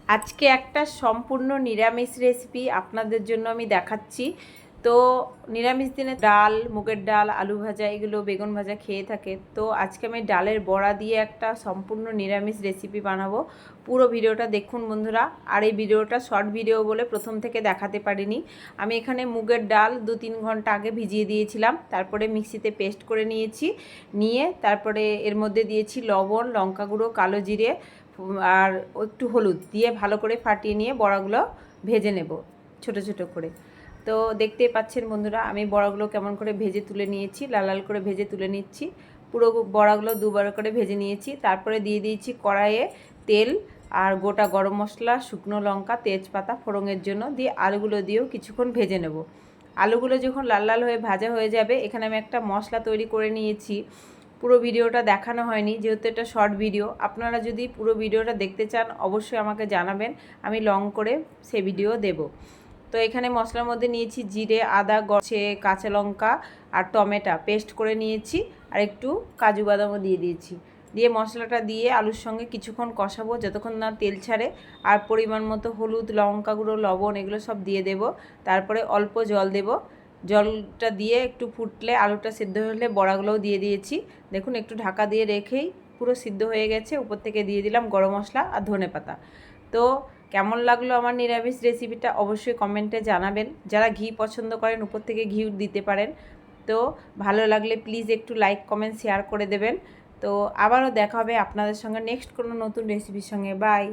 আজকে একটা সম্পূর্ণ নিরামিষ রেসিপি আপনাদের জন্য আমি দেখাচ্ছি। তো নিরামিষ দিনে ডাল, মুগের ডাল, আলু ভাজা, এগুলো বেগুন ভাজা খেয়ে থাকে। তো আজকে আমি ডালের বড়া দিয়ে একটা সম্পূর্ণ নিরামিষ রেসিপি বানাবো। পুরো ভিডিওটা দেখুন বন্ধুরা। আর এই ভিডিওটা শর্ট ভিডিও বলে প্রথম থেকে দেখাতে পারিনি। আমি এখানে মুগের ডাল 2-3 ঘন্টা আগে ভিজিয়ে দিয়েছিলাম, তারপরে মিক্সিতে পেস্ট করে নিয়ে তারপরে এর মধ্যে দিয়েছি লবণ, লঙ্কা গুঁড়ো, কালো জিরে আর একটু হলুদ দিয়ে ভালো করে ফাটিয়ে নিয়ে বড়াগুলো ভেজে নেব ছোট ছোট করে। তো দেখতেই পাচ্ছেন বন্ধুরা, আমি বড়াগুলো কেমন করে ভেজে তুলে নিয়েছি, লাল লাল করে ভেজে তুলে নিচ্ছি। পুরো বড়াগুলো দুবার করে ভেজে নিয়েছি। তারপরে দিয়ে দিয়েছি কড়াইয়ে তেল আর গোটা গরম মশলা, শুকনো লঙ্কা, তেজপাতা ফোড়নের জন্য, দিয়ে আলুগুলো দিয়েও কিছুক্ষণ ভেজে নেব। আলুগুলো যখন লাল লাল হয়ে ভাজা হয়ে যাবে, এখানে আমি একটা মশলা তৈরি করে নিয়েছি। পুরো ভিডিওটা দেখানো হয়নি যেহেতু এটা শর্ট ভিডিও। আপনারা যদি পুরো ভিডিওটা দেখতে চান অবশ্যই আমাকে জানাবেন, আমি লং করে সে ভিডিও দেব। তো এখানে মশলার মধ্যে নিয়েছি জিরে, আদা, কাঁচা লঙ্কা আর টমেটো পেস্ট করে নিয়েছি, আর একটু কাজু বাদামও দিয়ে দিয়েছি। দিয়ে মশলাটা দিয়ে আলুর সঙ্গে কিছুক্ষণ কষাবো যতক্ষণ না তেল ছাড়ে। আর পরিমাণ মতো হলুদ, লঙ্কা গুঁড়ো, লবণ এগুলো সব দিয়ে দেব। তারপরে অল্প জল দেব। জলটা দিয়ে একটু ফুটলে, আলুটা সিদ্ধ হলে বড়াগুলোও দিয়ে দিয়েছি। দেখুন একটু ঢাকা দিয়ে রেখেই পুরো সিদ্ধ হয়ে গেছে। উপর থেকে দিয়ে দিলাম গরম মশলা আর ধনেপাতা। তো কেমন লাগলো আমার নিরামিষ রেসিপিটা অবশ্যই কমেন্টে জানাবেন। যারা ঘি পছন্দ করেন উপর থেকে ঘিও দিতে পারেন। তো ভালো লাগলে প্লিজ একটু লাইক, কমেন্ট, শেয়ার করে দেবেন। তো আবারও দেখা হবে আপনাদের সঙ্গে নেক্সট কোনো নতুন রেসিপির সঙ্গে। বাই।